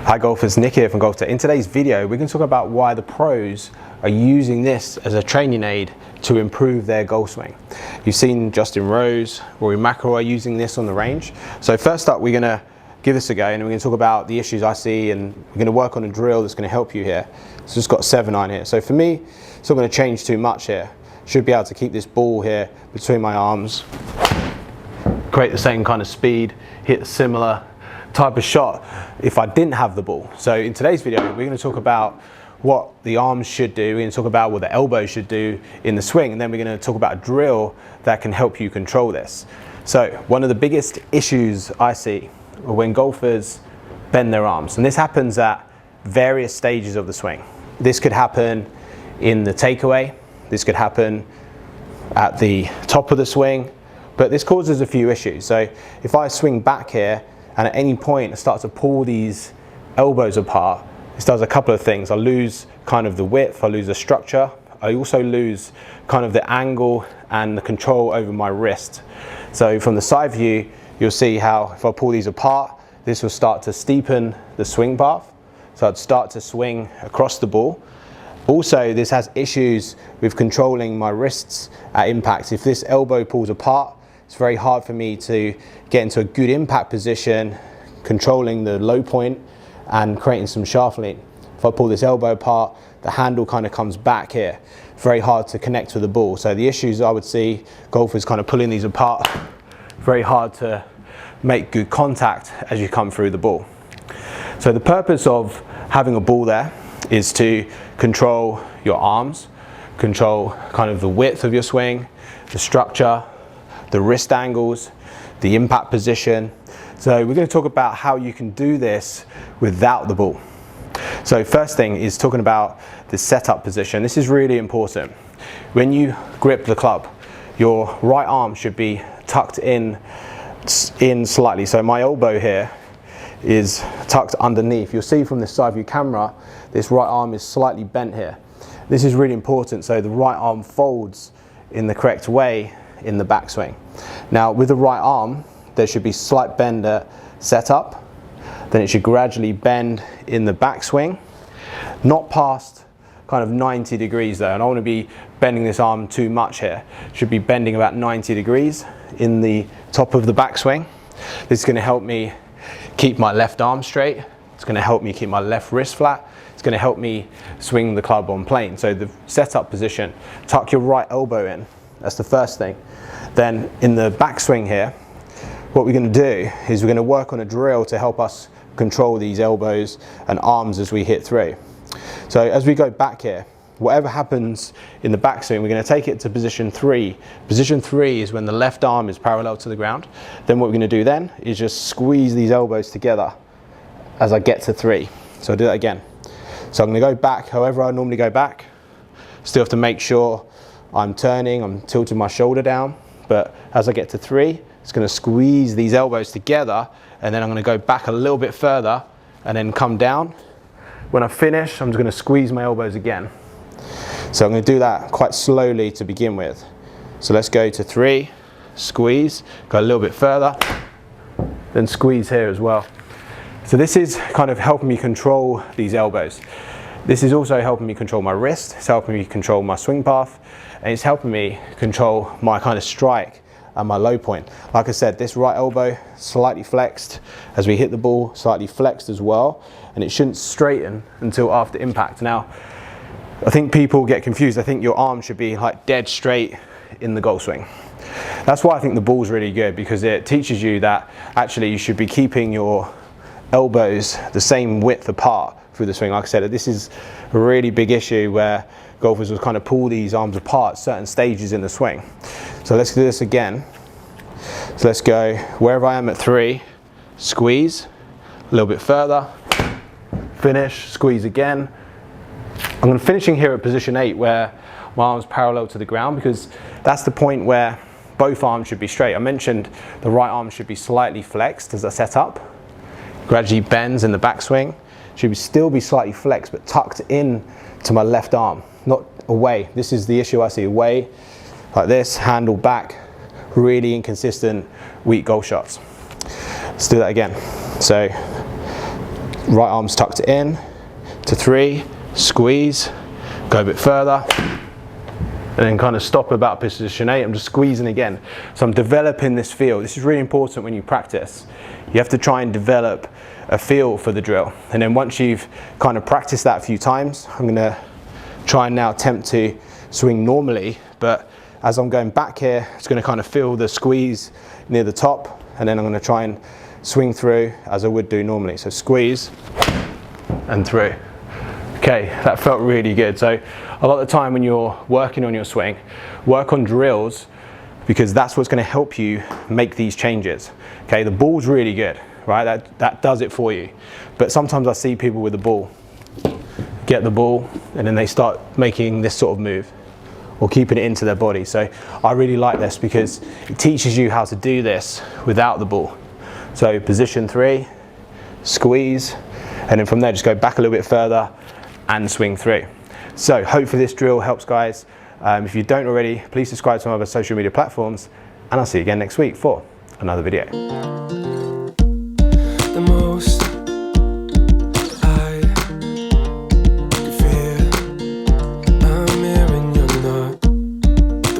Hi golfers, Nick here from GOLFTEC. In today's video, we're going to talk about why the pros are using this as a training aid to improve their golf swing. You've seen Justin Rose, Rory McIlroy using this on the range. So first up, we're going to give this a go and we're going to talk about the issues I see, and we're going to work on a drill that's going to help you here. So it's got 7-iron here. So for me, it's not going to change too much here. Should be able to keep this ball here between my arms, create the same kind of speed, hit a similar type of shot if I didn't have the ball. So in today's video, we're going to talk about what the arms should do. We're going to talk about what the elbow should do in the swing, and then we're going to talk about a drill that can help you control this. So one of the biggest issues I see are when golfers bend their arms, and this happens at various stages of the swing. This could happen in the takeaway, this could happen at the top of the swing, but this causes a few issues. So if I swing back here and at any point I start to pull these elbows apart, this does a couple of things. I lose kind of the width, I lose the structure, I also lose kind of the angle and the control over my wrist. So from the side view, you'll see how if I pull these apart, this will start to steepen the swing path. So I'd start to swing across the ball. Also, this has issues with controlling my wrists at impact. If this elbow pulls apart, it's very hard for me to get into a good impact position, controlling the low point and creating some shaft lean. If I pull this elbow apart, the handle kind of comes back here. Very hard to connect with the ball. So the issues I would see golfers kind of pulling these apart, very hard to make good contact as you come through the ball. So the purpose of having a ball there is to control your arms, control kind of the width of your swing, the structure, the wrist angles, the impact position. So we're going to talk about how you can do this without the ball. So first thing is talking about the setup position. This is really important. When you grip the club, your right arm should be tucked in slightly. So my elbow here is tucked underneath. You'll see from the side view camera, this right arm is slightly bent here. This is really important, so the right arm folds in the correct way in the backswing. Now with the right arm, there should be slight bend at setup, then it should gradually bend in the backswing, not past kind of 90 degrees though. I don't want to be bending this arm too much here. It should be bending about 90 degrees in the top of the backswing. This is going to help me keep my left arm straight. It's going to help me keep my left wrist flat. It's going to help me swing the club on plane. So the setup position, tuck your right elbow in. That's the first thing. Then in the backswing here, what we're going to do is we're going to work on a drill to help us control these elbows and arms as we hit through. So as we go back here, whatever happens in the backswing, we're going to take it to position 3. Position 3 is when the left arm is parallel to the ground. Then what we're going to do then is just squeeze these elbows together as I get to 3. So I'll do that again. So I'm going to go back however I normally go back. Still have to make sure I'm turning, I'm tilting my shoulder down, but as I get to 3, it's going to squeeze these elbows together, and then I'm going to go back a little bit further and then come down. When I finish, I'm just going to squeeze my elbows again. So I'm going to do that quite slowly to begin with. So let's go to 3, squeeze, go a little bit further, then squeeze here as well. So this is kind of helping me control these elbows. This is also helping me control my wrist, it's helping me control my swing path, and it's helping me control my kind of strike and my low point. Like I said, this right elbow slightly flexed as we hit the ball, slightly flexed as well, and it shouldn't straighten until after impact. Now, I think people get confused. I think your arm should be like dead straight in the golf swing. That's why I think the ball's really good, because it teaches you that actually you should be keeping your elbows the same width apart through the swing. Like I said, this is a really big issue where golfers will kind of pull these arms apart at certain stages in the swing. So let's do this again. So let's go wherever I am at 3, squeeze, a little bit further, finish, squeeze again. I'm going to finishing here at position 8 where my arms parallel to the ground, because that's the point where both arms should be straight. I mentioned the right arm should be slightly flexed as I set up, gradually bends in the backswing, should still be slightly flexed but tucked in to my left arm, not away. This is the issue I see, away like this, handle back, really inconsistent, weak golf shots. Let's do that again. So right arm's tucked in, to 3, squeeze, go a bit further, and then kind of stop about position 8. I'm just squeezing again. So I'm developing this feel. This is really important when you practice. You have to try and develop a feel for the drill. And then once you've kind of practiced that a few times, I'm gonna try and now attempt to swing normally, but as I'm going back here, it's gonna kind of feel the squeeze near the top, and then I'm gonna try and swing through as I would do normally. So squeeze and through. Okay, that felt really good. So a lot of the time when you're working on your swing, work on drills, because that's what's going to help you make these changes. Okay, the ball's really good, right? That does it for you. But sometimes I see people with the ball, get the ball, and then they start making this sort of move or keeping it into their body. So I really like this because it teaches you how to do this without the ball. So position 3, squeeze, and then from there just go back a little bit further and swing through. So hopefully this drill helps, guys. If you don't already, please subscribe to my other social media platforms, and I'll see you again next week for another video.